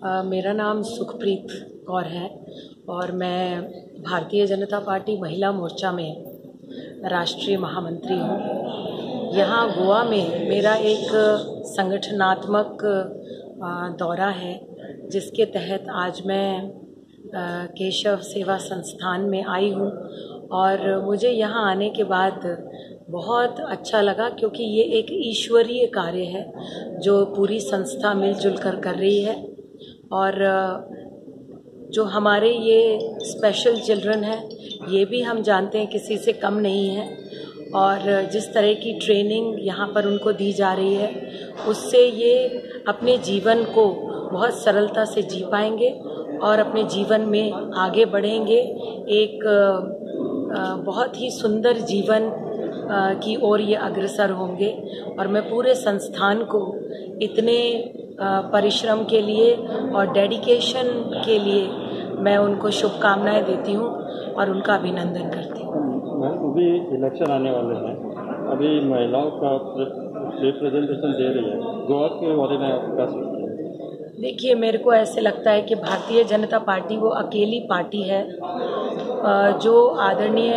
मेरा नाम सुखप्रीत कौर है और मैं भारतीय जनता पार्टी महिला मोर्चा में राष्ट्रीय महामंत्री हूँ। यहाँ गोवा में मेरा एक संगठनात्मक दौरा है, जिसके तहत आज मैं केशव सेवा संस्थान में आई हूँ और मुझे यहाँ आने के बाद बहुत अच्छा लगा, क्योंकि ये एक ईश्वरीय कार्य है जो पूरी संस्था मिलजुल कर रही है। और जो हमारे ये स्पेशल चिल्ड्रन हैं, ये भी हम जानते हैं किसी से कम नहीं है, और जिस तरह की ट्रेनिंग यहाँ पर उनको दी जा रही है, उससे ये अपने जीवन को बहुत सरलता से जी पाएंगे और अपने जीवन में आगे बढ़ेंगे, एक बहुत ही सुंदर जीवन की ओर ये अग्रसर होंगे। और मैं पूरे संस्थान को इतने परिश्रम के लिए और डेडिकेशन के लिए मैं उनको शुभकामनाएं देती हूँ और उनका अभिनंदन करती हूँ। अभी इलेक्शन आने वाले हैं, अभी महिलाओं का रिप्रेजेंटेशन दे रही है, गोवा के बारे में आप क्या सोचते हैं? देखिए, मेरे को ऐसे लगता है कि भारतीय जनता पार्टी वो अकेली पार्टी है जो आदरणीय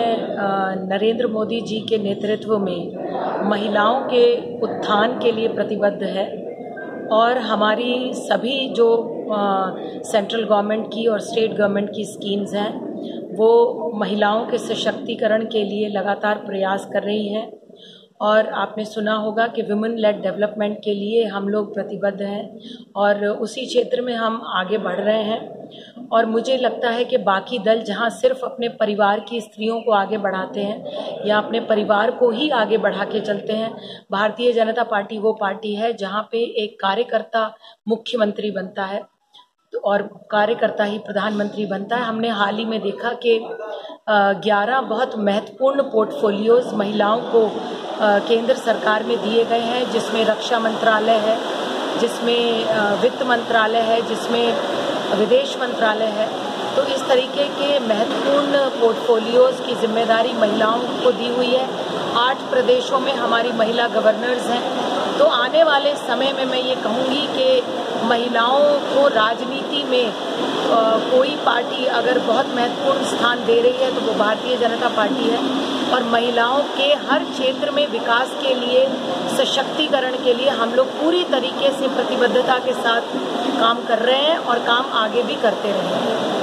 नरेंद्र मोदी जी के नेतृत्व में महिलाओं के उत्थान के लिए प्रतिबद्ध है। और हमारी सभी जो सेंट्रल गवर्नमेंट की और स्टेट गवर्नमेंट की स्कीम्स हैं, वो महिलाओं के सशक्तिकरण के लिए लगातार प्रयास कर रही हैं। और आपने सुना होगा कि विमेन लेड डेवलपमेंट के लिए हम लोग प्रतिबद्ध हैं और उसी क्षेत्र में हम आगे बढ़ रहे हैं। और मुझे लगता है कि बाकी दल जहां सिर्फ अपने परिवार की स्त्रियों को आगे बढ़ाते हैं या अपने परिवार को ही आगे बढ़ा के चलते हैं, भारतीय जनता पार्टी वो पार्टी है जहां पे एक कार्यकर्ता मुख्यमंत्री बनता है और कार्यकर्ता ही प्रधानमंत्री बनता है। हमने हाल ही में देखा कि 11 बहुत महत्वपूर्ण पोर्टफोलियोज महिलाओं को केंद्र सरकार में दिए गए हैं, जिसमें रक्षा मंत्रालय है, जिसमें वित्त मंत्रालय है, जिसमें विदेश मंत्रालय है। तो इस तरीके के महत्वपूर्ण पोर्टफोलियोज की जिम्मेदारी महिलाओं को दी हुई है। 8 प्रदेशों में हमारी महिला गवर्नर्स हैं। तो आने वाले समय में मैं ये कहूँगी कि महिलाओं को राजनीति में कोई पार्टी अगर बहुत महत्वपूर्ण स्थान दे रही है तो वो भारतीय जनता पार्टी है। और महिलाओं के हर क्षेत्र में विकास के लिए, सशक्तिकरण के लिए हम लोग पूरी तरीके से प्रतिबद्धता के साथ काम कर रहे हैं और काम आगे भी करते रहेंगे।